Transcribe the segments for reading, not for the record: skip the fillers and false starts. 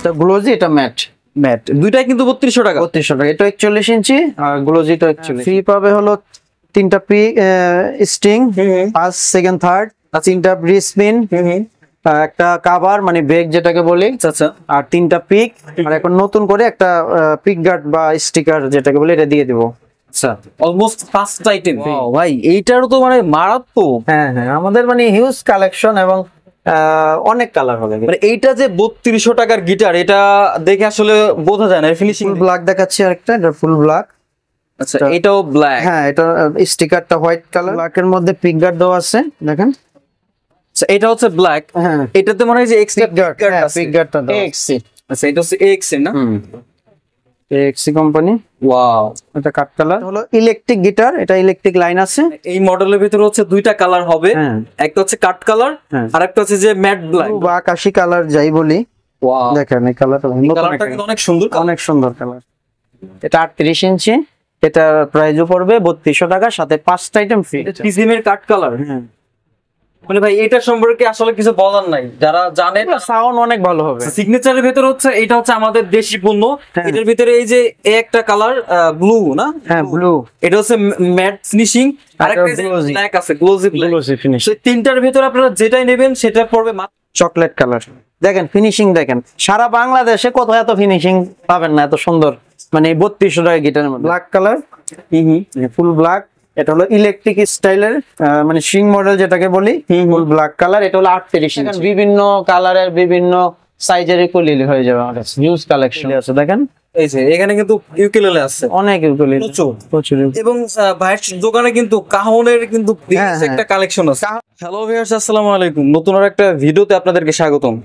এটা গ্লোজি, এটা mat. Mat দুইটাই কিন্তু 3200 টাকা। 3200 টাকা। এটা 41 ইঞ্চি আর গ্লোজিটা 41। ফ্রি পাবে হলো 3টা স্টিং, ফার্স্ট সেকেন্ড থার্ড, 3টা ব্রিজ স্পিন, একটা কভার মানে ব্রেক যেটাকে বলি, আচ্ছা, আর 3টা পিক, আর এখন নতুন করে একটা পিক গার্ড বা স্টিকার যেটাকে বলি এটা দিয়ে দেব। আচ্ছা, অলমোস্ট ফার্স্ট আইটেম। ভাই এইটারও তো মানে মারাত্মক। হ্যাঁ হ্যাঁ, আমাদের মানে হিউজ কালেকশন এবং অনেক কালার হবে। মানে এইটা যে 3200 টাকার গিটার, এটা দেখে আসলে বোঝা যায় না ফিনিশিং। ব্ল্যাক দেখাচ্ছি আরেকটা, এটা ফুল ব্ল্যাক। আচ্ছা, এটাও ব্ল্যাক। হ্যাঁ, এটা স্টিকারটা হোয়াইট কালার, ব্ল্যাকের মধ্যে পিক গার্ড দেওয়া আছে দেখেন। আচ্ছা, এটা হচ্ছে ব্ল্যাক। হ্যাঁ, এটাতে মনে হয় যে এক্সট্রা পিক গার্ডটা দেওয়া এক্সি। আচ্ছা, এটা হচ্ছে এক্সি না? এক্সি কোম্পানি। ওয়াও, এটা কাট কালার হলো ইলেকট্রিক গিটার, এটা ইলেকট্রিক লাইন আছে। এই মডেলের ভিতরে হচ্ছে দুইটা কালার হবে, একটা হচ্ছে কাট কালার আর একটা হচ্ছে যে ম্যাট ব্ল্যাক বা আকাশী কালার যাই বলি। ওয়াও, দেখেন এই কালারটা কিন্তু অনেক সুন্দর, অনেক সুন্দর কালার। এটা 38 ইঞ্চি, এটা প্রাইসও পড়বে 3200 টাকা, সাথে 5টা আইটেম ফ্রি। পিজিএমের কাট কালার। মানে ভাই এটা সম্পর্কে আসলে কিছু বলার নাই, যারা জানে সাউন্ড অনেক ভালো হবে। সিগনেচারের ভিতর হচ্ছে এটা হচ্ছে আমাদের দেশি পণ্য। এটার ভিতরে এই যে একটা কালার ব্লু না? হ্যাঁ, ব্লু। এটা হচ্ছে ম্যাট ফিনিশিং, আর একটা ব্ল্যাক আছে, গ্লোজি ফিনিশ। সেই তিনটার ভিতর আপনারা যেটাই নেবেন সেটা পড়বে চকলেট কালার। দেখেন ফিনিশিং দেখেন, সারা বাংলাদেশে কত এত ফিনিশিং পাবেন না, এত সুন্দর মানে 3200 টাকা গিটারের মধ্যে। Black colour, full black. এটা হলো ইলেকট্রিক স্টাইলের মানে শিং মডেল যেটাকে বলি, ফুল ব্ল্যাক কালার। এটা হলো 38 ইঞ্চি, বিভিন্ন কালারের বিভিন্ন সাইজের ইকুয়ালি হয়ে যাবে। আমার কাছে হিউজ কালেকশন আছে দেখেন। এই যে এখানে কিন্তু ইউকেলেলে আছে, অনেক ইউকেলেলে, প্রচুর। এবং ভাইয়ের দোকানে কিন্তু কাহনের কিন্তু একটা কালেকশন আছে। হ্যালো ভিউয়ার্স, আসসালামু আলাইকুম। নতুন আর একটা ভিডিওতে আপনাদেরকে স্বাগতম।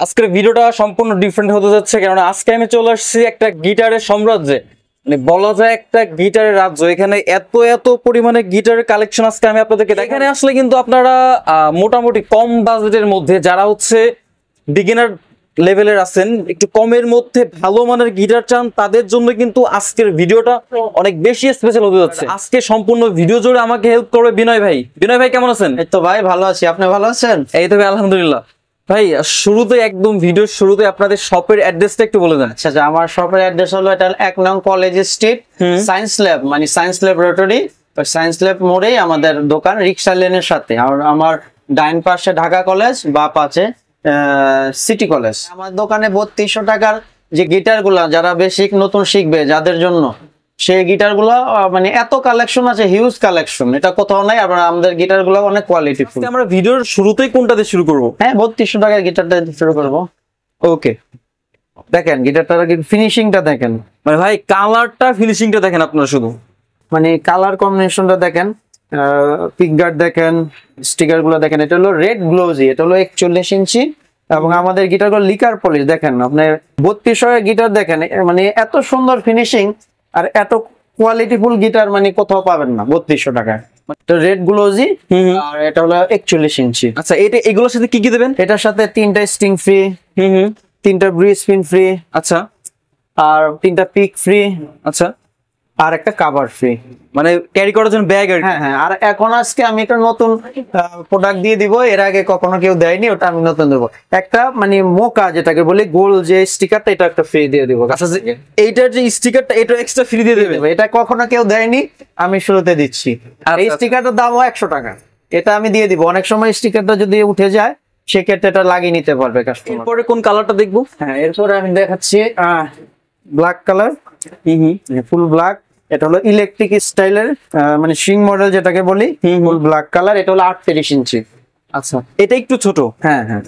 আজকের ভিডিওটা সম্পূর্ণ ডিফারেন্ট হতে যাচ্ছে, কারণ আজকে আমি চলে আসছি একটা গিটারের সাম্রাজ্যে, মানে বলা যায় একটা গিটারের রাজ্য। এখানে এত এত পরিমাণে গিটারের কালেকশন আজকে আমি আপনাদেরকে দেখাই। এখানে আসলে কিন্তু আপনারা মোটামুটি কম বাজেটের মধ্যে, যারা হচ্ছে বিগিনার লেভেলের আছেন, একটু কমের মধ্যে ভালো মানের গিটার চান, তাদের জন্য কিন্তু আজকের ভিডিওটা অনেক বেশি স্পেশাল হতে যাচ্ছে। আজকে সম্পূর্ণ ভিডিও জুড়ে আমাকে হেল্প করবে বিনয় ভাই। বিনয় ভাই কেমন আছেন? এই তো ভাই ভালো আছি, আপনি ভালো আছেন? এই তো ভাই আলহামদুলিল্লাহ। ভাই শুরুতে একদম ভিডিওর শুরুতে আপনাদের শপের অ্যাড্রেসটা একটু বলে দেন। আচ্ছা, আমার শপের অ্যাড্রেস হলো এটা 1 নং কলেজ স্ট্রিট, সায়েন্স ল্যাব মানে সায়েন্স ল্যাবরেটরি। সায়েন্স ল্যাব মোড়েই আমাদের দোকান, রিক্সা লেনের সাথে। আর আমার ডাইন পাশে ঢাকা কলেজ, বাম পাশে সিটি কলেজ। আমার দোকানে 3200 টাকার যে গিটার গুলা, যারা বেসিক নতুন শিখবে যাদের জন্য, সেই গিটার গুলা মানে এত কালেকশন আছে, হিউজ কালেকশন, এটা কোথাও নাই। আবার আমাদের গিটার গুলো অনেক কোয়ালিটিফুল। আমরা ভিডিওর শুরুতেই কোনটাতে শুরু করব? হ্যাঁ, 3200 টাকার গিটারটা শুরু করব। ওকে, দেখেন গিটারটার ফিনিশিংটা দেখেন, মানে ভাই কালারটা ফিনিশিংটা দেখেন আপনারা, শুধু মানে কালার কম্বিনেশনটা দেখেন, পিক গার্ড দেখেন, স্টিকার গুলো দেখেন। এটা হলো রেড গ্লোজি, এটা হলো 41 ইঞ্চি। এবং আমাদের গিটার গুলো লিকার পলিশ দেখেন। আপনার 3200 গিটার দেখেন, মানে এত সুন্দর ফিনিশিং আর এত কোয়ালিটিফুল গিটার মানে কোথাও পাবেন না 3200 টাকায়। রেড গ্লোজি, আর এটা হলো 41 ইঞ্চি। আচ্ছা, এটা এগুলোর সাথে কি কি দেবেন? এটার সাথে 3টা স্ট্রিং ফ্রি, 3টা ব্রিজ স্পিন ফ্রি, আচ্ছা, আর 3টা পিক ফ্রি, আচ্ছা, আর একটা কভার ফ্রি, মানে ক্যারি করার জন্য ব্যাগ। হ্যাঁ হ্যাঁ। আর এখন আজকে আমি একটা নতুন প্রোডাক্ট দিয়ে দিব, এর আগে কখনো কেউ দেয়নি, ওটা আমি নতুন দেবো। একটা মানে মোকা যেটাকে বলি, গোল যে স্টিকারটা, এটা একটা ফ্রি দিয়ে দিব। আচ্ছা, এইটার যে স্টিকারটা, এটা এক্সট্রা ফ্রি দিয়ে দেবে? এটা কখনো কেউ দেয়নি, আমি শুরুতে দিচ্ছি। এই স্টিকারটার দামও 100 টাকা, এটা আমি দিয়ে দিব। অনেক সময় স্টিকারটা যদি উঠে যায়, সেক্ষেত্রে এটা লাগিয়ে নিতে পারবে কাস্টমার। এরপরে কোন কালারটা দেখবো? হ্যাঁ, এরপরে আমি দেখাচ্ছি ব্ল্যাক কালার, ফুল ব্ল্যাক। এটা হলো ইলেকট্রিক স্টাইলের মানে শিং মডেল যেটাকে বলি, ফুল ব্ল্যাক কালার। এটা হলো 38 ইঞ্চি। আচ্ছা, এটা একটু ছোট। হ্যাঁ হ্যাঁ,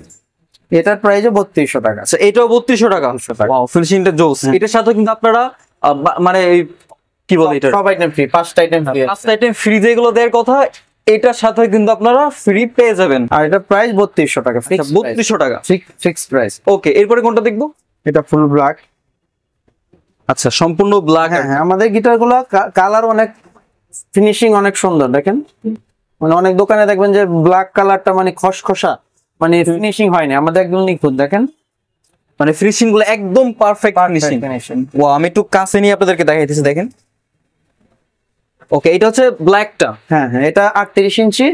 এটার প্রাইসও 3200 টাকা। আচ্ছা, এটাও 3200 টাকা। ওয়াও, ফিনিশিংটা জোস। এটার সাথে কিন্তু আপনারা মানে কি বলে, এটা সব আইটেম ফ্রি, 5টা আইটেম ফ্রি। 5টা আইটেম ফ্রি যেগুলো দেওয়ার কথা, এটার সাথে কিন্তু আপনারা ফ্রি পেয়ে যাবেন। আর এটা প্রাইস 3200 টাকা, 3200 টাকা ফিক্স প্রাইস। ওকে, এরপরে কোনটা দেখবো? এটা ফুল ব্ল্যাক। আচ্ছা, সম্পূর্ণ ব্ল্যাক। হ্যাঁ, আমাদের গিটারগুলো কালার অনেক, ফিনিশিং অনেক সুন্দর দেখেন। মানে অনেক দোকানে দেখবেন যে ব্ল্যাক কালারটা মানে খসখসা, মানে ফিনিশিং হয়নি, আমাদের একদম নিখুঁত দেখেন, মানে ফিনিশিং গুলো একদম পারফেক্ট ফিনিশিং। ওয়াও, আমি একটু কাছে নিয়ে আপনাদেরকে দেখাইতেছি, দেখেন। ওকে, এটা হচ্ছে ব্ল্যাকটা। হ্যাঁ হ্যাঁ, এটা 38 ইঞ্চি।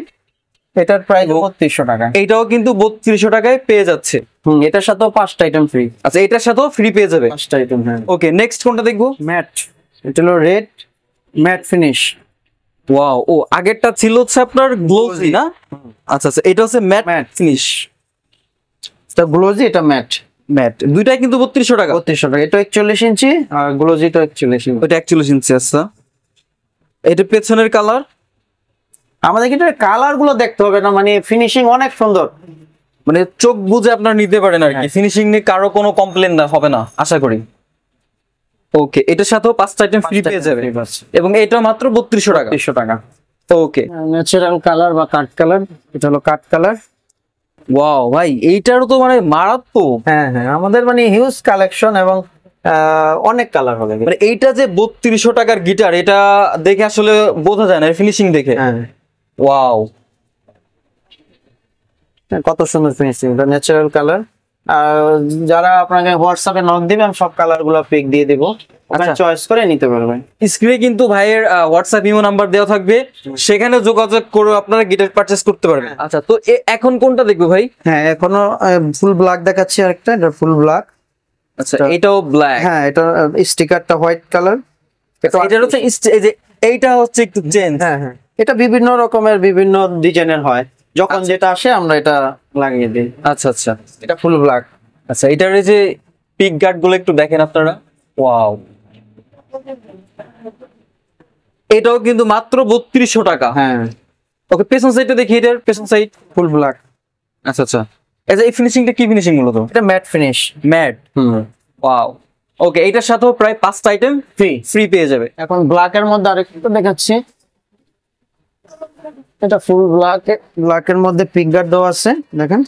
এটার প্রাইস 3200 টাকা। এইটাও কিন্তু 3200 টাকায় পেয়ে যাচ্ছে। এটার সাথেও 5টা আইটেম ফ্রি। আচ্ছা, এটার সাথেও ফ্রি পেয়ে যাবে 5টা আইটেম। হ্যাঁ, ওকে, নেক্সট কোনটা দেখবো? ম্যাট, এটা হলো রেড ম্যাট ফিনিশ। ওয়াও, ও আগেরটা ছিল হচ্ছে আপনার গ্লোজি না? আচ্ছা আচ্ছা, এটা হচ্ছে ম্যাট ম্যাট ফিনিশ। এটা গ্লোজি, এটা ম্যাট। ম্যাট দুইটাই কিন্তু 3200 টাকা। 3200 টাকা। এটা 41 ইঞ্চি আর গ্লোজিটা 41 ইঞ্চি। ওটা 41 ইঞ্চি। আচ্ছা, এটা পেছনের কালার। আমাদের কিন্তু কালার গুলো দেখতে হবে না, মানে ফিনিশিং অনেক সুন্দর, মানে চোখ বুঝে আপনারা নিতে পারেন আর কি। ফিনিশিং নিয়ে কারো কোনো কমপ্লেন হবে না আশা করি। ওকে, এটার সাথেও 5টা আইটেম ফ্রি পেয়ে যাবে এবং এটা মাত্র 3200 টাকা। 3200 টাকা। ওকে, ন্যাচারাল কালার বা কাট কালার, এটা হলো কাট কালার। ওয়াও ভাই, এইটারও তো মানে মারাত্মক। হ্যাঁ হ্যাঁ, আমাদের মানে হিউজ কালেকশন এবং অনেক কালার হবে। মানে এইটা যে 3200 টাকার গিটার, এটা দেখে আসলে বোঝা যায় না ফিনিশিং দেখে। হ্যাঁ, ওয়াও, কত সুন্দর ফিনিশিং। এটা ন্যাচারাল কালার। আর যারা আপনাকে হোয়াটসঅ্যাপে নক দিবে, আমি সব কালার গুলো পিক দিয়ে দেবো, ওখানে চয়েস করে নিতে পারবেন। স্ক্রিনে কিন্তু ভাইয়ের হোয়াটসঅ্যাপ ইমো নাম্বার দেওয়া থাকবে, সেখানে যোগাযোগ করে আপনারা গিটার পারচেজ করতে পারবেন। আচ্ছা, তো এখন কোনটা দেখবো ভাই? হ্যাঁ, এখনো ফুল ব্ল্যাক দেখাচ্ছি আরেকটা, এটা ফুল ব্ল্যাক। আচ্ছা, এটাও ব্ল্যাক। হ্যাঁ, এটা স্টিকারটা হোয়াইট কালার। এটা হচ্ছে এই যে এইটা হচ্ছে একটু চেঞ্জ। হ্যাঁ হ্যাঁ, এটা বিভিন্ন রকমের বিভিন্ন ডিজাইনের হয়, যখন যেটা আসে আমরা এটা লাগিয়ে দিই। আচ্ছা আচ্ছা, এটা ফুল ব্ল্যাক। আচ্ছা, এটার এই যে পিক গার্ড গুলো একটু দেখেন আপনারা। ওয়াও, এটাও কিন্তু মাত্র 3200 টাকা। হ্যাঁ, ওকে, পেছন সাইডটা দেখি, এটার পেছন সাইড ফুল ব্ল্যাক। আচ্ছা আচ্ছা, এই ফিনিশিংটা কি ফিনিশিং মূলত? এটা ম্যাট ফিনিশ। ম্যাট। ওয়াও, ওকে, এটার সাথেও প্রায় 5টা আইটেম ফ্রি পেয়ে যাবে। এখন ব্ল্যাকের মধ্যে আরেকটা দেখাচ্ছি, এটা ফুল ব্ল্যাকের মধ্যে পিক গার্ড দেওয়া আছে, দেখেন।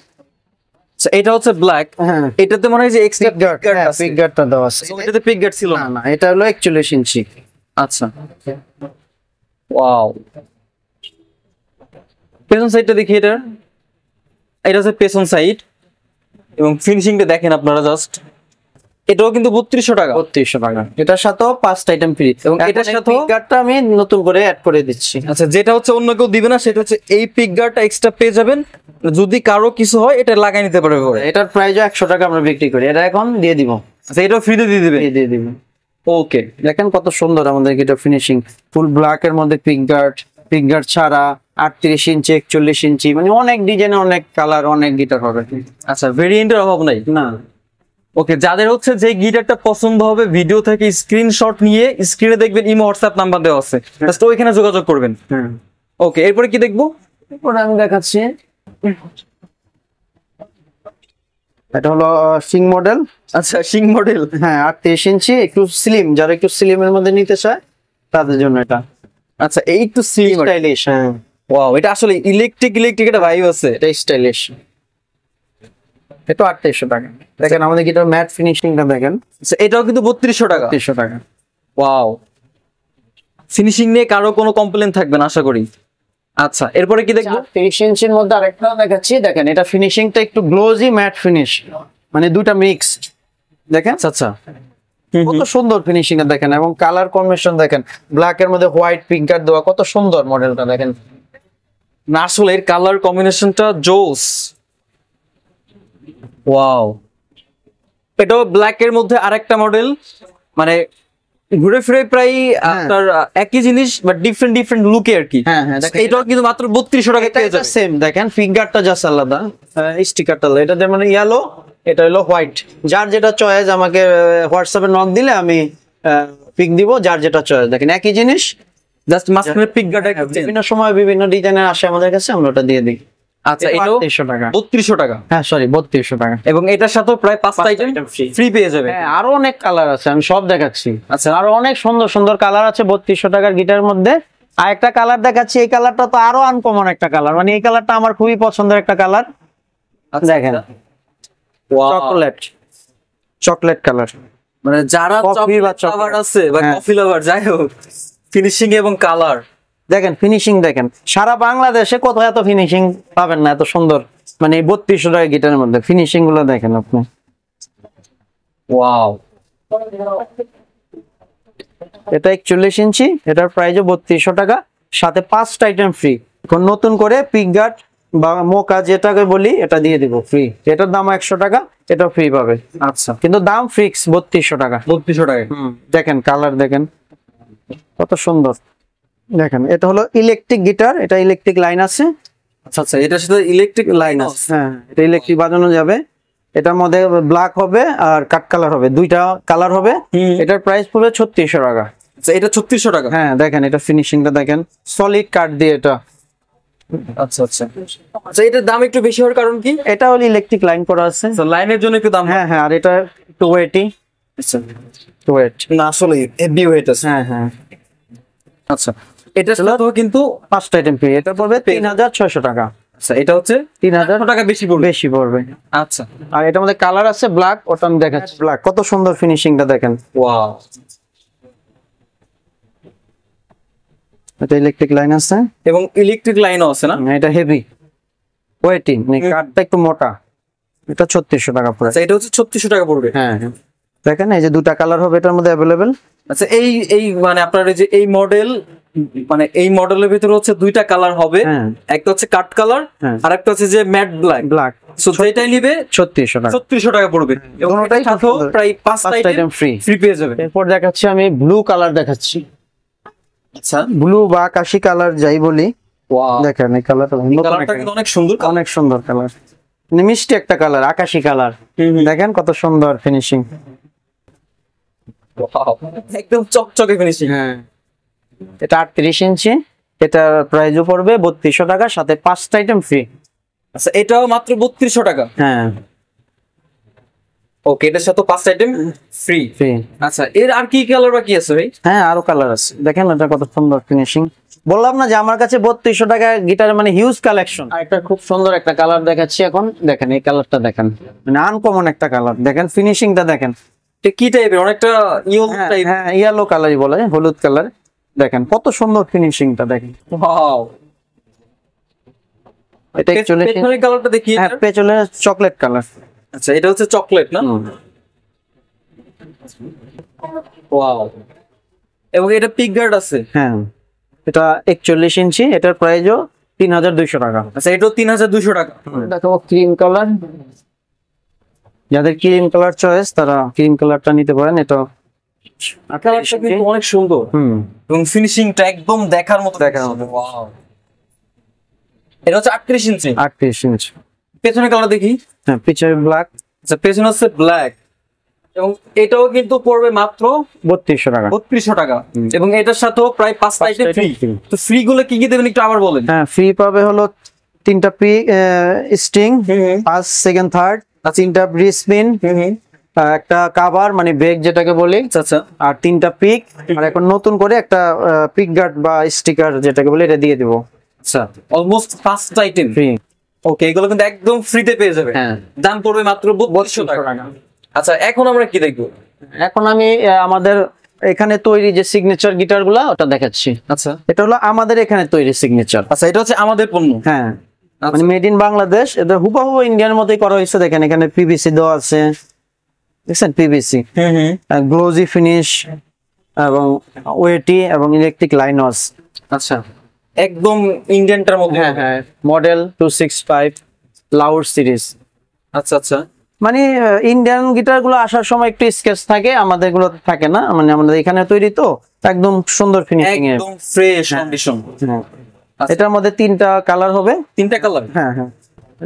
আচ্ছা, এটা হচ্ছে ব্ল্যাক। হ্যাঁ, এটাতে মনে হয় যে এক্সট্রা পিক গার্ড আছে। পিক গার্ডটা দেওয়া আছে। এটাতে পিক গার্ড ছিল না না। না, এটা হলো 41 ইঞ্চি। আচ্ছা, ওয়াও, পেছন সাইডটা দেখি, এটা হচ্ছে পেছন সাইড এবং ফিনিশিংটা দেখেন আপনারা জাস্ট। এটাও কিন্তু 3200 টাকা। 3200 টাকা। এটার সাথেও 5টা আইটেম ফ্রি এবং এটার সাথে পিক গার্ডটা আমি নতুন করে অ্যাড করে দিচ্ছি। আচ্ছা, যেটা হচ্ছে অন্য কেউ দিবে না, সেটা হচ্ছে এই পিক গার্ডটা এক্সট্রা পেয়ে যাবেন, যদি কারো কিছু হয় এটা লাগাই নিতে পারবে। এটার প্রাইস 100 টাকা আমরা বিক্রি করি, এটা এখন দিয়ে দিব। আচ্ছা, এটাও ফ্রিতে দিয়ে দিবে? দিয়ে দিব। ওকে, দেখেন কত সুন্দর আমাদের এটা ফিনিশিং। ফুল ব্ল্যাক এর মধ্যে পিক গার্ড ছাড়া 38 ইঞ্চি, 41 ইঞ্চি, মানে অনেক ডিজাইনে অনেক কালার, অনেক গিটার হবে। আচ্ছা, ভেরিয়েন্টের অভাব নাই না। ওকে, যাদের হচ্ছে যে গিটারটা পছন্দ হবে, ভিডিও থেকে স্ক্রিনশট নিয়ে স্ক্রিনে দেখবেন ইমো হোয়াটসঅ্যাপ নাম্বার দেওয়া আছে, জাস্ট ওইখানে যোগাযোগ করবেন। হ্যাঁ, ওকে, এরপরে কি দেখবো? এরপরে আমি দেখাচ্ছি, এটা হলো সিং মডেল। আচ্ছা, সিং মডেল। হ্যাঁ, 38 ইঞ্চি, একটু স্লিম, যারা একটু স্লিমের মধ্যে নিতে চায় তাদের জন্য এটা। আচ্ছা, এই একটু স্লিম স্টাইলিশ। হ্যাঁ, ওয়াও, এটা আসলে ইলেকট্রিক একটা ভাইব আছে। এটা স্টাইলিশ। এটা 3800 টাকা। দেখেন আমাদের গিটার ম্যাট ফিনিশিংটা দেখেন। আচ্ছা, এটাও কিন্তু 3200 টাকা। 3200 টাকা। ওয়াও, ফিনিশিং নিয়ে কারো কোনো কমপ্লেন থাকবে না আশা করি। আচ্ছা, এরপরে কি দেখবো? 30 ইঞ্চির মধ্যে আরেকটা দেখাচ্ছি, দেখেন এটা ফিনিশিংটা একটু গ্লোজি ম্যাট ফিনিশ, মানে দুটা মিক্স। দেখেন আচ্ছা আচ্ছা, কত সুন্দর ফিনিশিং এ দেখেন, এবং কালার কম্বিনেশন দেখেন, ব্ল্যাক এর মধ্যে হোয়াইট পিঙ্ক কার্ড দেওয়া, কত সুন্দর মডেলটা দেখেন। না আসলে এর কালার কম্বিনেশনটা জোস। ওয়াও, এটাও ব্ল্যাক এর মধ্যে আরেকটা মডেল, মানে ঘুরে ফিরে প্রায় আপনার একই জিনিস বাট ডিফারেন্ট লুকে আর কি। হ্যাঁ হ্যাঁ, দেখেন এটাও কিন্তু মাত্র 3200 টাকা পেয়ে এটা যাবে। সেম, দেখেন ফিঙ্গারটা জাস্ট আলাদা, স্টিকারটা আলাদা। এটা যেমন ইয়েলো, এটা হলো হোয়াইট। যার যেটা চয়েস আমাকে হোয়াটসঅ্যাপে নক দিলে আমি পিক দিব, যার যেটা চয়েস। দেখেন একই জিনিস, জাস্ট মাঝখানে পিক গার্ড বিভিন্ন সময় বিভিন্ন ডিজাইনের আসে আমাদের কাছে, আমরা ওটা দিয়ে দিই। আচ্ছা, এটাও 3200 টাকা। 3200 টাকা। হ্যাঁ সরি, 3200 টাকা। এবং এটার সাথেও প্রায় 5টা আইটেম ফ্রি পেয়ে যাবে। হ্যাঁ, আরো অনেক কালার আছে, আমি সব দেখাচ্ছি। আচ্ছা, আরো অনেক সুন্দর সুন্দর কালার আছে 3200 টাকার গিটারের মধ্যে। আর একটা কালার দেখাচ্ছি, এই কালারটা তো আরো আনকমন একটা কালার, মানে এই কালারটা আমার খুবই পছন্দের একটা কালার। দেখেন, চকলেট কালার, মানে যারা কফি বা চকলেট লাভার আছে বা হ্যাঁ। কফি লাভার, যাই হোক, ফিনিশিং এবং কালার দেখেন ফিনিশিং দেখেন, সারা বাংলাদেশে কোথাও এত ফিনিশিং পাবেন না, এত সুন্দর, মানে 3200 টাকা গিটারের মধ্যে ফিনিশিং গুলো দেখেন আপনি। ওয়াও, এটা 41 ইঞ্চি, এটার প্রাইসও 3200 টাকা, সাথে 5টা আইটেম ফ্রি। এখন নতুন করে পিক গার্ড বা মোকা যেটাকে বলি এটা দিয়ে দিব ফ্রি। এটার দাম 100 টাকা, এটা ফ্রি পাবে। আচ্ছা, কিন্তু দাম ফিক্স 3200 টাকা। 3200 টাকা। দেখেন কালার দেখেন কত সুন্দর। দেখেন এটা হলো ইলেকট্রিক গিটার, এটা ইলেকট্রিক লাইন আছে। আচ্ছা আচ্ছা, এটার সাথে ইলেকট্রিক লাইন আছে। হ্যাঁ, এটা ইলেকট্রিক বাজানো যাবে। এটার মধ্যে ব্ল্যাক হবে আর কাট কালার হবে, দুইটা কালার হবে। এটার প্রাইস পড়বে 3600 টাকা। আচ্ছা, এটা 3600 টাকা। হ্যাঁ দেখেন এটা ফিনিশিংটা দেখেন, সলিড কাট দিয়ে এটা। আচ্ছা আচ্ছা আচ্ছা, এটার দাম একটু বেশি হওয়ার কারণ কি? এটা হলো ইলেকট্রিক লাইন করা আছে, তো লাইনের জন্য একটু দাম। হ্যাঁ হ্যাঁ, আর এটা 280। আচ্ছা, 280 না আসলে হেভি ওয়েট আছে। হ্যাঁ হ্যাঁ। আচ্ছা, এটার সাথেও কিন্তু 5টা আইটেম ফ্রি। এটা পড়বে 3600 টাকা। আচ্ছা, এটা হচ্ছে 3000 টাকা বেশি পড়বে। বেশি পড়বে। আচ্ছা, আর এটার মধ্যে কালার আছে ব্ল্যাক, ওটা আমি দেখাচ্ছি। ব্ল্যাক কত সুন্দর ফিনিশিংটা দেখেন। ওয়াও, এটা ইলেকট্রিক লাইন আছে এবং ইলেকট্রিক লাইনও আছে না? এটা হেভি ওয়েটিং, মানে কাঠটা একটু মোটা। এটা 3600 টাকা পড়ে। আচ্ছা, এটা হচ্ছে 3600 টাকা পড়বে। হ্যাঁ হ্যাঁ, দেখেন এই যে দুটা কালার হবে এটার মধ্যে अवेलेबल। আচ্ছা, এই এই মানে আপনার এই যে এই মডেল, মানে এই মডেলের ভিতরে হচ্ছে দুইটা কালার হবে। একটা হচ্ছে কাট কালার, আর একটা হচ্ছে যে ম্যাট ব্ল্যাক। ব্ল্যাক সো যেটাই নিবে 3600 টাকা। 3600 টাকা পড়বে। এবং দুটোটাই সাথেও প্রায় 5টা আইটেম ফ্রি ফ্রি পেয়ে যাবে। এরপর দেখাচ্ছি আমি ব্লু কালার দেখাচ্ছি। আচ্ছা, ব্লু বা আকাশী কালার যাই বলি। ওয়াও, দেখেন এই কালারটা কালারটা কিন্তু অনেক সুন্দর। অনেক সুন্দর কালার, মানে মিষ্টি একটা কালার, আকাশী কালার। দেখেন কত সুন্দর ফিনিশিং। ওয়াও, একদম চকচকে ফিনিশিং। হ্যাঁ, এটা 38 ইঞ্চি। এটার প্রাইসও পড়বে 3200 টাকা, সাথে 5টা আইটেম ফ্রি। আচ্ছা, এটাও মাত্র 3200 টাকা। হ্যাঁ ওকে, এটার সাথে 5টা আইটেম ফ্রি। ফ্রি। আচ্ছা, এর আর কি কালার বাকি আছে ভাই? হ্যাঁ আরো কালার আছে, দেখেন এটা কত সুন্দর ফিনিশিং। বললাম না যে আমার কাছে 3200 টাকা গিটার মানে হিউজ কালেকশন। আর একটা খুব সুন্দর একটা কালার দেখাচ্ছি এখন। দেখেন এই কালারটা দেখেন, মানে আনকমন একটা কালার। দেখেন ফিনিশিংটা দেখেন। এটা কি টাইপের? অনেকটা ইয়েলো টাইপ। হ্যাঁ ইয়েলো কালারই বলে, হলুদ কালার। দেখেন কত সুন্দর ফিনিশিংটা দেখেন। ওয়াও, এটা অ্যাকচুয়ালি পেছনের কালারটা দেখি। হ্যাঁ পেছনে চকলেট কালার। আচ্ছা, এটা হচ্ছে চকলেট না? ওয়াও, এবং এটা পিক গার্ড আছে। হ্যাঁ, এটা 41 ইঞ্চি। এটার প্রাইসও 3200 টাকা। আচ্ছা, এটাও 3200 টাকা। দেখো ক্রিম কালার, যাদের ক্রিম কালার চয়েস তারা ক্রিম কালারটা নিতে পারেন। এটা কালারটা কিন্তু অনেক সুন্দর, এবং ফিনিশিংটা একদম দেখার মতো। ওয়াও, এটা হচ্ছে 38 ইঞ্চি। 38 ইঞ্চি। পেছনের কালার দেখি। হ্যাঁ পিছনে ব্ল্যাক। আচ্ছা, পেছনে হচ্ছে ব্ল্যাক, এবং এটাও কিন্তু পড়বে মাত্র 3200 টাকা। 3200 টাকা। এবং এটার সাথেও প্রায় 5টা আইটেম ফ্রি। তো ফ্রি গুলো কি কি দেবেন একটু আবার বলেন। হ্যাঁ ফ্রি পাবে হলো 3টা P string, first second third, 3টা ব্রিজ স্পিন, একটা কভার মানে ব্রেক যেটাকে বলি। আচ্ছা, আর 3টা পিক, আর এখন নতুন করে একটা পিক গার্ড বা স্টিকার যেটাকে বলি এটা দিয়ে দেব। আচ্ছা, অলমোস্ট 5টা আইটেম ফ্রি। ওকে, এগুলো কিন্তু একদম ফ্রিতে পেয়ে যাবে। হ্যাঁ, দাম পড়বে মাত্র 3200 টাকা। আচ্ছা, এখন আমরা কি দেখবো? এখন আমি আমাদের এখানে তৈরি যে সিগনেচার গিটার গুলা ওটা দেখাচ্ছি। আচ্ছা, এটা হলো আমাদের এখানে তৈরি সিগনেচার। আচ্ছা, এটা হচ্ছে আমাদের পণ্য। হ্যাঁ, মানে মেড ইন বাংলাদেশ। এটা হুবহু ইন্ডিয়ার মতোই করা হয়েছে। দেখেন এখানে পিভিসি দেওয়া আছে, দেখছেন পিভিসি, গ্লোজি ফিনিশ এবং ওয়েটি এবং ইলেকট্রিক লাইন আছে। আচ্ছা, একদম ইন্ডিয়ানটার মধ্যে। হ্যাঁ হ্যাঁ, মডেল 265 লাউড সিরিজ। আচ্ছা আচ্ছা, মানে ইন্ডিয়ান গিটার গুলো আসার সময় একটু স্কেচ থাকে, আমাদের গুলো থাকে না। মানে আমাদের এখানে তৈরি তো একদম সুন্দর ফিনিশিং এর, একদম ফ্রেশ কন্ডিশন। এটার মধ্যে 3টা কালার হবে। 3টা কালার? হ্যাঁ হ্যাঁ,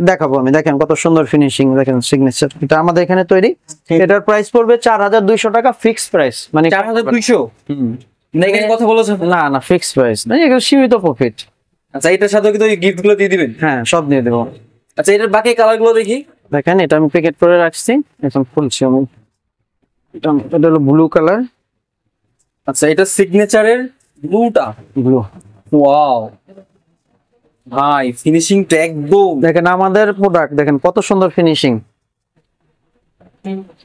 দেখাবো আমি। দেখেন কত সুন্দর ফিনিশিং, দেখেন সিগনেচার। এটা আমাদের এখানে তৈরি। এটার প্রাইস পড়বে 4200 টাকা, ফিক্সড প্রাইস। মানে 4200? না, এখানে কথা বলেছেন? না না, ফিক্সড প্রাইস না, এগুলো সীমিত প্রফিট। আচ্ছা, এটার সাথে কিন্তু গিফট গুলো দিয়ে দিবেন? হ্যাঁ, সব দিয়ে দেবো। আচ্ছা, এটার বাকি কালার গুলো দেখি। দেখেন এটা আমি প্যাকেট করে রাখছি, এখন খুলছি আমি। এটা হলো ব্লু কালার। আচ্ছা, এটা সিগনেচারের ব্লুটা। ব্লু। ওয়াও ভাই, ফিনিশিংটা একদম। দেখেন আমাদের প্রোডাক্ট দেখেন কত সুন্দর ফিনিশিং,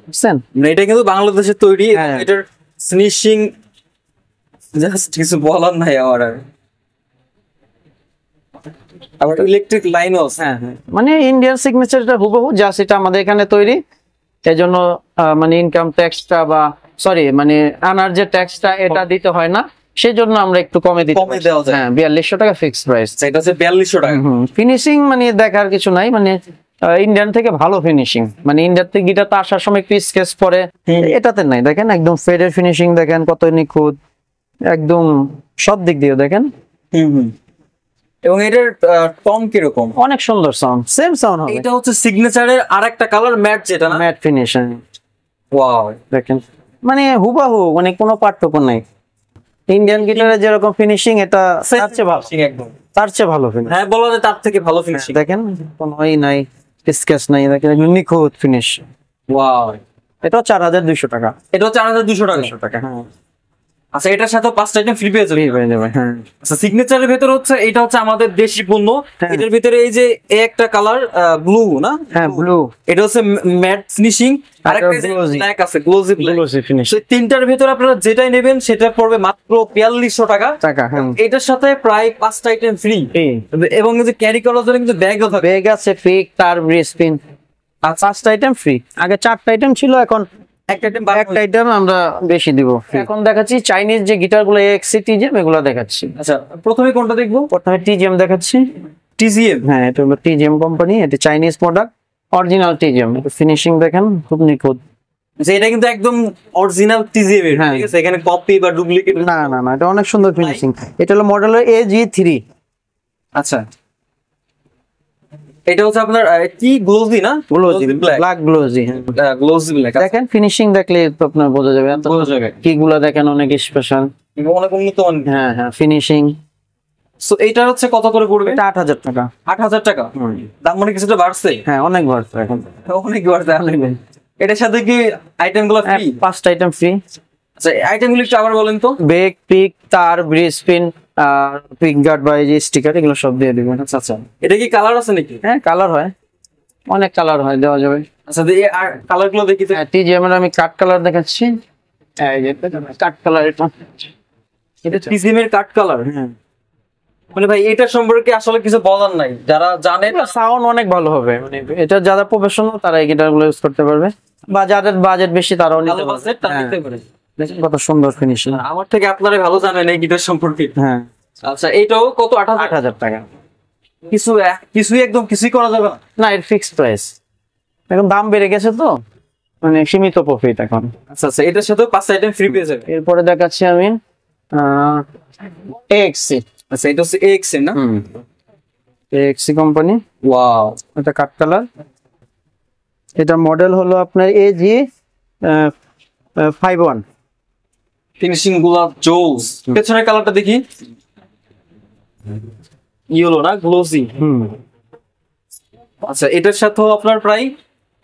বুঝছেন? এটা কিন্তু বাংলাদেশের তৈরি। হ্যাঁ। এটার ফিনিশিং জাস্ট কিছু বলার নাই আমার। আবার ইলেকট্রিক লাইনও আছে। হ্যাঁ হ্যাঁ, মানে ইন্ডিয়ান সিগনেচার এটা হুবহু জাস্ট এটা আমাদের এখানে তৈরি। এজন্য মানে ইনকাম ট্যাক্সটা বা সরি মানে আনার যে ট্যাক্সটা এটা দিতে হয় না। সেজন্য আমরা একটু কমে দিই। কমে দেওয়া যায়। হ্যাঁ 4200 টাকা ফিক্সড প্রাইস। এটা হচ্ছে 4200 টাকা। ফিনিশিং মানে দেখার কিছু নাই, মানে ইন্ডিয়ান থেকে ভালো ফিনিশিং, মানে ইন্ডিয়ান থেকে গিটারটা আসার সময় একটু স্কেচ পরে, এটাতে নাই। দেখেন একদম ফেডের ফিনিশিং দেখেন কত নিখুঁত, একদম সব দিক দিয়ে দেখেন। এবং এটার টন কিরকম? অনেক সুন্দর সাউন্ড, সেম সাউন্ড হবে। এটা হচ্ছে সিগনেচারের আরেকটা কালার, ম্যাট যেটা না, ম্যাট ফিনিশিং। ওয়াও, দেখেন মানে হুবাহু, মানে কোনো পার্থক্য নাই। ইন্ডিয়ান গিটারে যেরকম ফিনিশিং, এটা তার চেয়ে ভালো, একদম তার চেয়ে ভালো ফিনিশিং। হ্যাঁ, বলা যায় তার থেকে ভালো ফিনিশিং। দেখেন কোনো নাই, স্কেচ নাই, দেখেন একদম নিখুঁত ফিনিশ। ওয়াও, এটাও 4200 টাকা। এটাও 4200 টাকা। হ্যাঁ আচ্ছা, এটার সাথে 5টা আইটেম ফ্রি পেয়ে যাবে। হ্যাঁ। আচ্ছা, সিগনেচারের ভিতরে হচ্ছে এটা হচ্ছে আমাদের দেশি পণ্য। হ্যাঁ। এটার ভিতরে এই যে একটা কালার ব্লু না, হ্যাঁ ব্লু, এটা হচ্ছে ম্যাট ফিনিশিং, আরেকটা glossy। ব্ল্যাক আছে, গ্লোজি ব্ল্যাক। গ্লোসি ফিনিশ তিনটার ভিতরে আপনারা যেটাই নেবেন সেটা পড়বে মাত্র 4200 টাকা। হ্যাঁ। এটার সাথে প্রায় 5টা আইটেম ফ্রি, এবং এই যে ক্যারি করার জন্য কিন্তু ব্যাগও থাকে। ব্যাগ আছে, পিক, তার, ব্রিস্পিন, আর 5টা আইটেম ফ্রি। আগে 4টা আইটেম ছিল, এখন একটা আইটেম একটা আইটেম আমরা বেশি দিব। এখন দেখাচ্ছি চাইনিজ যে গিটারগুলো, এক্সি, টিজিএম, এগুলো দেখাচ্ছি। আচ্ছা, প্রথমে কোনটা দেখবো? প্রথমে টিজিএম দেখাচ্ছি। টিজিএম। হ্যাঁ, এটা হলো টিজিএম কোম্পানি, এটা Chinese product, original TGM. Finishing দেখেন খুব নিখুঁত। যে এটা কিন্তু একদম অরিজিনাল টিজিএম এর, হ্যাঁ। ঠিক আছে? এখানে কপি বা ডুপ্লিকেট না না না, এটা অনেক সুন্দর ফিনিশিং। এটা হলো মডেলের AG3। আচ্ছা, এটা হচ্ছে আপনার কি গ্লোজি না, glossy, black, black glossy. Glossy black. দেখেন ফিনিশিং দেখলে তো আপনার বোঝা যাবে। বোঝা যাবে। কি গুলা দেখেন অনেক স্পেশাল, অনেক উন্নত মানের। হ্যাঁ হ্যাঁ ফিনিশিং। সো এটা হচ্ছে কত করে পড়বে? এটা 8000 টাকা। 8000 টাকা। দাম মানে কিছুটা বাড়ছে? হ্যাঁ অনেক বাড়ছে এখন, অনেক বাড়ছে। এটার সাথে কি আইটেম গুলো ফ্রি? 5টা আইটেম ফ্রি। আচ্ছা, আইটেম গুলো একটু আবার বলেন তো। বেক, পিক, তার, ব্রিস্পিন, আর পিক গার্ড বা এই যে স্টিকার, এগুলো সব দিয়ে দিবেন। আচ্ছা আচ্ছা, এটা কি কালার আছে নাকি? হ্যাঁ কালার হয়, অনেক কালার হয়, দেওয়া যাবে। আচ্ছা, আর কালার গুলো দেখি তো। টিজিএম এর আমি কাট কালার দেখাচ্ছি। এই যে কাট কালার, এটা টিজিএম এর কাট কালার। হ্যাঁ মানে ভাই এটা সম্পর্কে আসলে কিছু বলার নাই, যারা জানে সাউন্ড অনেক ভালো হবে। মানে এটা যারা প্রফেশনাল তারা এই গিটার গুলো ইউজ করতে পারবে, বা যাদের বাজেট বেশি তারাও নিতে ভালো পারবে। বাজেট তারা নিতে পারে। দেখেন কত সুন্দর ফিনিশিং। আমার থেকে আপনারা ভালো জানেন এই গিটার সম্পর্কে। হ্যাঁ আচ্ছা, এইটাও কত? 8000 8000 টাকা। কিছুই একদম কিছুই করা যাবে না? না, এর ফিক্সড প্রাইস। এখন দাম বেড়ে গেছে তো, মানে সীমিত প্রফিট এখন। আচ্ছা আচ্ছা, এটার সাথে 5টা আইটেম ফ্রি পেয়ে যাবে। এরপরে দেখাচ্ছি আমি AXC। আচ্ছা, এটা হচ্ছে এক্সএম না? AXC company. ওয়াও, এটা কাট কালার। এটা মডেল হলো আপনার AG51। ফিনিশিং গুলা জোস। পেছনের কালারটা দেখি, ইয়েলো না, গ্লোজি। আচ্ছা, এটার সাথেও আপনার প্রায়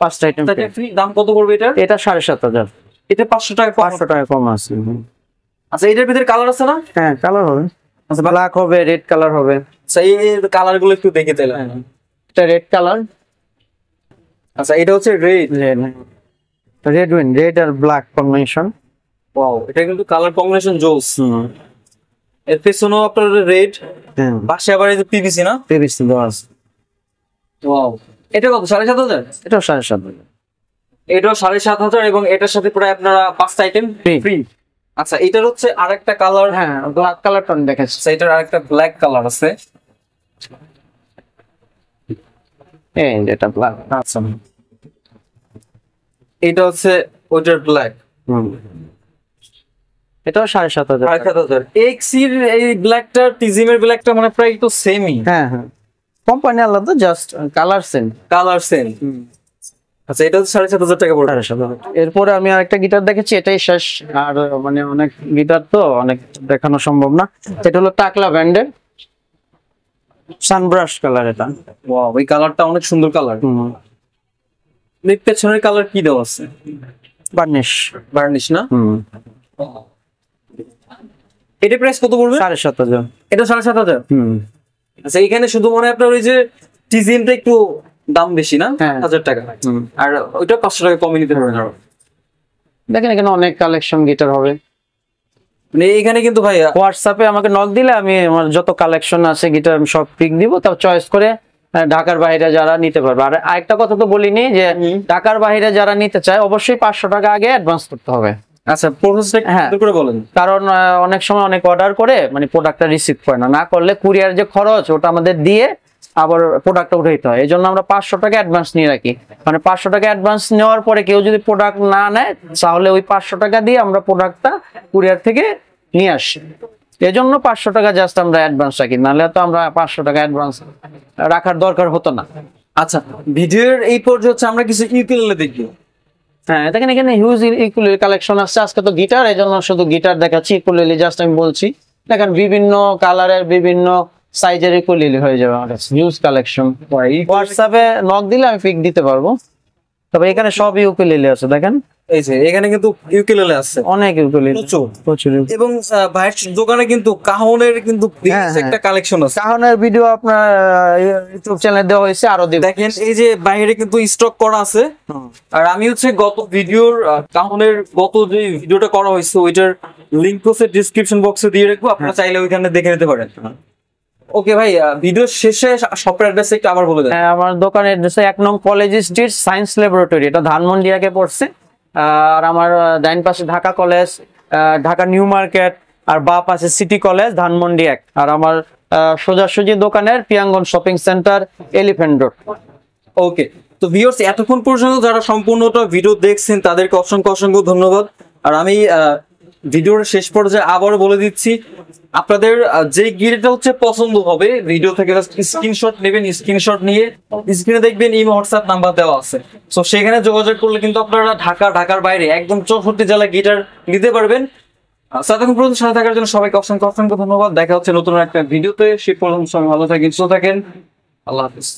5টা আইটেম ফ্রি। দাম কত পড়বে এটা? এটা 7500। এটা 500 টাকা কম। 500 টাকা কম আছে। আচ্ছা, এটার ভিতরে কালার আছে না? হ্যাঁ কালার হবে, আচ্ছা, ব্ল্যাক হবে, রেড কালার হবে। আচ্ছা, এই কালার গুলো একটু দেখে তাহলে। এটা রেড কালার। আচ্ছা, এটা হচ্ছে রেড। রেড উইন, রেড আর ব্ল্যাক কম্বিনেশন। ওয়াও, এটা কিন্তু কালার কম্বিনেশন জোস। এর পেছনেও আপনার রেড, হ্যাঁ পাশে আবার এই যে পিভিসি না। PVC দেওয়া আছে। ওয়াও, এটা কত? 7500? এটাও 7500। এটাও 7500, এবং এটার সাথে প্রায় আপনারা 5টা আইটেম Free। ফ্রি। আচ্ছা, এটার হচ্ছে আরেকটা কালার। হ্যাঁ ব্ল্যাক কালারটা আমি দেখাচ্ছি। আচ্ছা, এটার আরেকটা ব্ল্যাক কালার আছে। এই যেটা ব্ল্যাক। আচ্ছা, এটা হচ্ছে ওইটার ব্ল্যাক। এটাও 7500 টাকা। 7000। এক্সির এই ব্ল্যাকটা টিজিএম এর ব্ল্যাকটা মানে প্রায় একটু সেমই। হ্যাঁ হ্যাঁ, কোম্পানি আলাদা, just colour same. Colour same. আচ্ছা, এটা হচ্ছে 7500 টাকা পড়বে। এরপরে আমি আরেকটা গিটার দেখেছি, এটাই শেষ। আর মানে অনেক গিটার তো অনেক দেখানো সম্ভব না। এটা হলো টাকলা ব্র্যান্ডের সানব্রাশ কালার। এটা ওয়াও, এই কালারটা অনেক সুন্দর কালার। এর পেছনের কালার কি দেওয়া আছে? বার্নিশ। বার্নিশ না? এটা প্রাইস কত পড়বে? 7500। এটা 7500। আচ্ছা, এখানে শুধু মনে হয় আপনার ওই যে টিজিএমটা একটু দাম বেশি না, 1000 টাকা। আর ওইটা 500 টাকা কমে নিতে পারবেন আরো। দেখেন এখানে অনেক কালেকশন গিটার হবে। মানে এখানে কিন্তু ভাই হোয়াটসঅ্যাপে আমাকে নক দিলে আমি আমার যত কালেকশন আছে গিটার আমি সব পিক দিব, তাও চয়েস করে ঢাকার বাইরে যারা নিতে পারবে। আর আরেকটা কথা তো বলিনি যে ঢাকার বাইরে যারা নিতে চায় অবশ্যই 500 টাকা আগে অ্যাডভান্স করতে হবে। আচ্ছা, প্রসেসটা একটু করে বলেন। কারণ অনেক সময় অনেক অর্ডার করে মানে প্রোডাক্টটা রিসিভ করে না, না করলে কুরিয়ার যে খরচ ওটা আমাদের দিয়ে আবার প্রোডাক্টটা উঠাইতে হয়। এই জন্য আমরা 500 টাকা অ্যাডভান্স নিয়ে রাখি। মানে 500 টাকা অ্যাডভান্স নেওয়ার পরে কেউ যদি প্রোডাক্ট না নেয় তাহলে ওই 500 টাকা দিয়ে আমরা প্রোডাক্টটা কুরিয়ার থেকে নিয়ে আসি। এই জন্য 500 টাকা জাস্ট আমরা অ্যাডভান্স রাখি, নাহলে তো আমরা 500 টাকা অ্যাডভান্স রাখার দরকার হতো না। আচ্ছা, ভিডিওর এই পর্যায়ে হচ্ছে আমরা কিছু ইউকেলেলে দেখবো। হ্যাঁ, দেখেন এখানে হিউজ ইকুলেলি কালেকশন আসছে। আজকে তো গিটার, এই জন্য শুধু গিটার দেখাচ্ছি। ইকুলেলি জাস্ট আমি বলছি, দেখেন বিভিন্ন কালারের বিভিন্ন সাইজের ইকুলেলি হয়ে যাবে আমার কাছে। Huge collection. হোয়াটসঅ্যাপে নক দিলে আমি পিক দিতে পারবো। তবে এখানে সব ইউকেলেলি আছে, দেখেন এই যে এখানে কিন্তু ইউকেলেলে আছে অনেক ইউকেলেলি, প্রচুর। এবং ভাইয়ের দোকানে কিন্তু কাহনের কিন্তু একটা কালেকশন আছে। কাহনের ভিডিও আপনার ইউটিউব চ্যানেলে দেওয়া হয়েছে, আরো দিব। দেখেন এই যে বাইরে কিন্তু স্টক করা আছে। আর আমি হচ্ছে গত ভিডিওর কাহনের গত যে ভিডিওটা করা হয়েছে ওইটার লিংক হচ্ছে ডেসক্রিপশন বক্সে দিয়ে রাখবো, আপনারা চাইলে ওইখানে দেখে নিতে পারেন। ওকে ভাই, ভিডিও শেষে শপের অ্যাড্রেস একটু আবার বলে দেন। আমার দোকানের অ্যাড্রেস 1 নং কলেজ স্ট্রিট সায়েন্স ল্যাবরেটরি, এটা ধানমন্ডিয়াকে পড়ছে। আর আমার ডাইন পাশে Dhaka college, Dhaka new market, আর বাঁ পাশে সিটি কলেজ ধানমন্ডি 1। আর আমার সোজাসুজি দোকানের পিয়াঙ্গন শপিং সেন্টার, এলিফ্যান্ট রোড। ওকে, তো ভিউয়ার্স এতক্ষণ পর্যন্ত যারা সম্পূর্ণটা ভিডিও দেখছেন তাদেরকে অসংখ্য অসংখ্য ধন্যবাদ। আর আমি ভিডিওর শেষ পর্যায়ে আবারও বলে দিচ্ছি, আপনাদের যে গিটারটা হচ্ছে পছন্দ হবে ভিডিও থেকে স্ক্রিনশট নেবেন। স্ক্রিনশট নিয়ে স্ক্রিনে দেখবেন ইমো হোয়াটসঅ্যাপ নাম্বার দেওয়া আছে। সো সেখানে যোগাযোগ করলে কিন্তু আপনারা ঢাকার বাইরে একদম 64 জেলা গিটার নিতে পারবেন। এতক্ষণ পর্যন্ত সাথে থাকার জন্য সবাইকে অসংখ্য অসংখ্য ধন্যবাদ। দেখা হচ্ছে নতুন একটা ভিডিওতে। সে পর্যন্ত সবাই ভালো থাকেন, সুস্থ থাকেন। আল্লাহ হাফিজ।